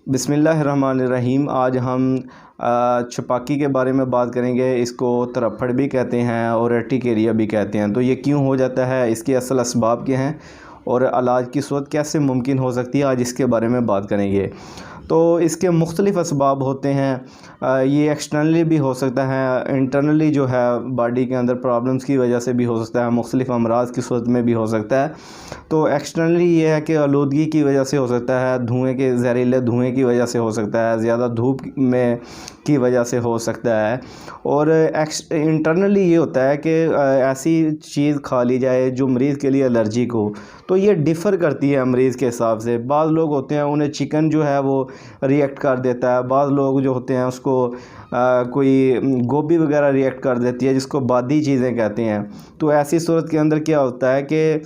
बिस्मिल्लाहिर्रहमानिर्रहीम। आज हम छपाकी के बारे में बात करेंगे। इसको तरफड़ भी कहते हैं और अर्टिकेरिया भी कहते हैं। तो ये क्यों हो जाता है, इसके असल असबाब क्या हैं और इलाज की सूरत कैसे मुमकिन हो सकती है, आज इसके बारे में बात करेंगे। तो इसके मुख्तलिफ़ असबाब होते हैं। ये एक्सटर्नली भी हो सकता है, इंटरनली जो है बॉडी के अंदर प्रॉब्लम्स की वजह से भी हो सकता है, मुख्तलिफ़ अमराज की सूरत में भी हो सकता है। तो एक्सटर्नली ये है कि आलूदगी की वजह से हो सकता है, धुएं के जहरीले धुएं की वजह से हो सकता है, ज़्यादा धूप में की वजह से हो सकता है। और इंटरनली ये होता है कि ऐसी चीज़ खा ली जाए जो मरीज़ के लिए एलर्जिक हो। तो ये डिफ़र करती है मरीज़ के हिसाब से। बाज़ लोग होते हैं उन्हें चिकन जो है वो रिएक्ट कर देता है, बाज़ लोग जो होते हैं उसको कोई गोभी वगैरह रिएक्ट कर देती है, जिसको बादी चीज़ें कहते हैं। तो ऐसी सूरत के अंदर क्या होता है कि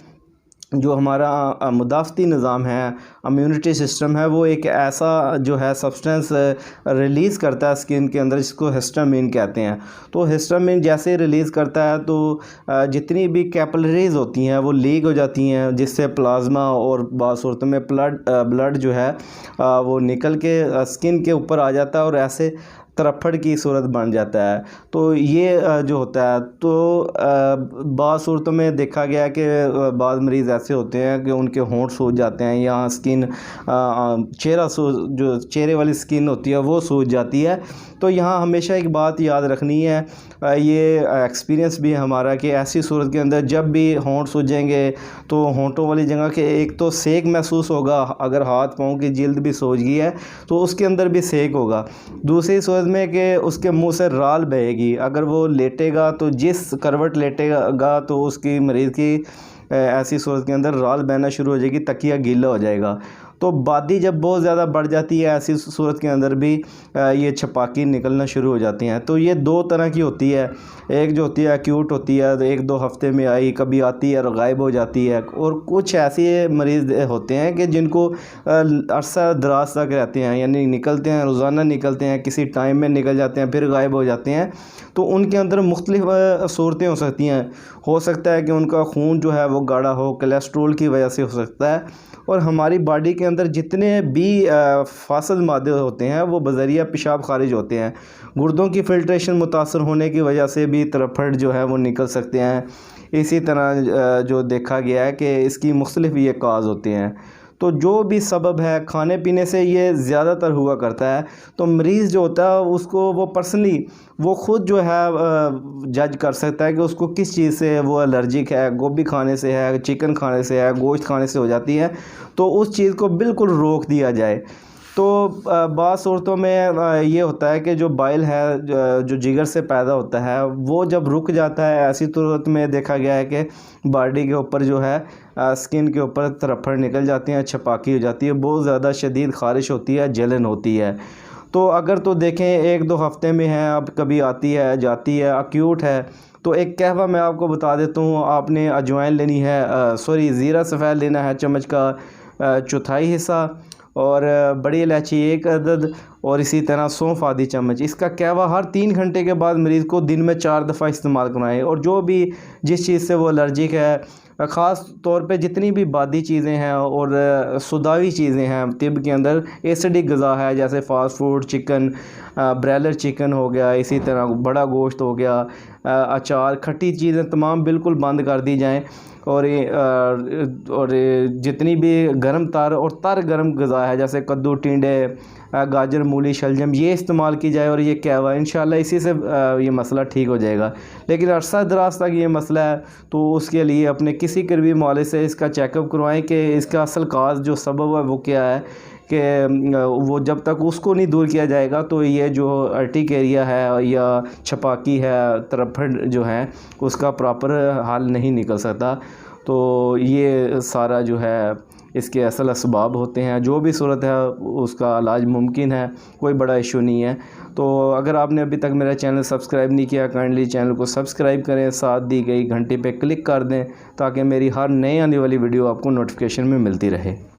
जो हमारा मुदाफ़ती निज़ाम है, इम्यूनिटी सिस्टम है, वो एक ऐसा जो है सब्सटेंस रिलीज़ करता है स्किन के अंदर, जिसको हिस्टामिन कहते हैं। तो हिस्टामिन जैसे रिलीज़ करता है तो जितनी भी कैपिलरीज़ होती हैं वो लीक हो जाती हैं, जिससे प्लाज्मा और बाज़ सूरतों में ब्लड जो है वो निकल के स्किन के ऊपर आ जाता है और ऐसे तरफड़ की सूरत बन जाता है। तो ये जो होता है, तो बाज़ सूरतों में देखा गया है कि बाज़ मरीज़ ऐसे होते हैं कि उनके होंठ सूज जाते हैं, या स्किन जो चेहरे वाली स्किन होती है वो सूज जाती है। तो यहाँ हमेशा एक बात याद रखनी है, ये एक्सपीरियंस भी है हमारा, कि ऐसी सूरत के अंदर जब भी होंठ सूजेंगे तो होंठों वाली जगह के एक तो सेक महसूस होगा, अगर हाथ पाँव की जिल्द भी सूज गई है तो उसके अंदर भी सेक होगा। दूसरी सूरत में कि उसके मुंह से राल बहेगी, अगर वो लेटेगा तो जिस करवट लेटेगा तो उसकी मरीज़ की ऐसी सूरत के अंदर राल बहना शुरू हो जाएगी, तकिया गीला हो जाएगा। तो बादी जब बहुत ज़्यादा बढ़ जाती है, ऐसी सूरत के अंदर भी ये छपाकी निकलना शुरू हो जाती हैं। तो ये दो तरह की होती है, एक जो होती है एक्यूट होती है, तो 1-2 हफ्ते में आई, कभी आती है और गायब हो जाती है। और कुछ ऐसे मरीज़ होते हैं कि जिनको अरसा दराज तक रहते हैं, यानी निकलते हैं, रोज़ाना निकलते हैं, किसी टाइम में निकल जाते हैं, फिर गायब हो जाते हैं। तो उनके अंदर मुख्तलिफ़ सूरतें हो सकती हैं। हो सकता है कि उनका खून जो है वो गाढ़ा हो, कोलेस्ट्रोल की वजह से हो सकता है। और हमारी बॉडी के अंदर जितने भी फासिद मादे होते हैं वो बज़रिया पेशाब खारिज होते हैं। गुर्दों की फ़िल्ट्रेशन मुतासर होने की वजह से भी तरफड़ जो है वो निकल सकते हैं। इसी तरह जो देखा गया है कि इसकी मुख्तलिफ़ ये काज होते हैं। तो जो भी सबब है, खाने पीने से ये ज़्यादातर हुआ करता है। तो मरीज़ जो होता है उसको वो पर्सनली वो ख़ुद जो है जज कर सकता है कि उसको किस चीज़ से वो एलर्जिक है। गोभी खाने से है, चिकन खाने से है, गोश्त खाने से हो जाती है, तो उस चीज़ को बिल्कुल रोक दिया जाए। तो बाज़ सूरतों में ये होता है कि जो बाइल है जो जिगर से पैदा होता है वो जब रुक जाता है, ऐसी सूरत में देखा गया है कि बॉडी के ऊपर जो है स्किन के ऊपर तरफड़ निकल जाती हैं, छपाकी हो जाती है, बहुत ज़्यादा शदीद ख़ारिश होती है, जलन होती है। तो अगर तो देखें 1-2 हफ्ते में है, अब कभी आती है जाती है, एक्यूट है, तो एक कहवा मैं आपको बता देता हूँ। आपने अजवाइन लेनी है, ज़ीरा सफ़ेद लेना है चम्मच का चौथाई हिस्सा, और बड़ी इलायची 1 अदद, और इसी तरह सौंफ आधी चम्मच। इसका कहवा हर 3 घंटे के बाद मरीज़ को दिन में 4 दफ़ा इस्तेमाल करवाएं। और जो भी जिस चीज़ से वो एलर्जिक है, ख़ास तौर पे जितनी भी बादी चीज़ें हैं और सुदावी चीज़ें हैं तिब के अंदर, एसिडिक ग़िज़ा है, जैसे fast food, chicken, broiler chicken हो गया, इसी तरह बड़ा गोश्त हो गया, अचार, खट्टी चीज़ें तमाम बिल्कुल बंद कर दी जाएँ। और जितनी भी गर्म तर और तर गर्म ग़िज़ा है, जैसे कद्दू, टिंडे, गाजर, मूली, शलजम, ये इस्तेमाल की जाए। और ये कहवा इंशाल्लाह इसी से ये मसला ठीक हो जाएगा। लेकिन अरसा दराज तक ये मसला है, तो उसके लिए अपने किसी करीबी मौलवी से इसका चेकअप करवाएं कि इसका असल काज जो सबब है वो क्या है, कि वो जब तक उसको नहीं दूर किया जाएगा तो ये जो अर्टिकेरिया है या छपाकी है, तरफड़ जो है, उसका प्रॉपर हल नहीं निकल सकता। तो ये सारा जो है इसके असल असबाब होते हैं। जो भी सूरत है उसका इलाज मुमकिन है, कोई बड़ा इशू नहीं है। तो अगर आपने अभी तक मेरा चैनल सब्सक्राइब नहीं किया, काइंडली चैनल को सब्सक्राइब करें, साथ दी गई घंटी पे क्लिक कर दें, ताकि मेरी हर नई आने वाली वीडियो आपको नोटिफिकेशन में मिलती रहे।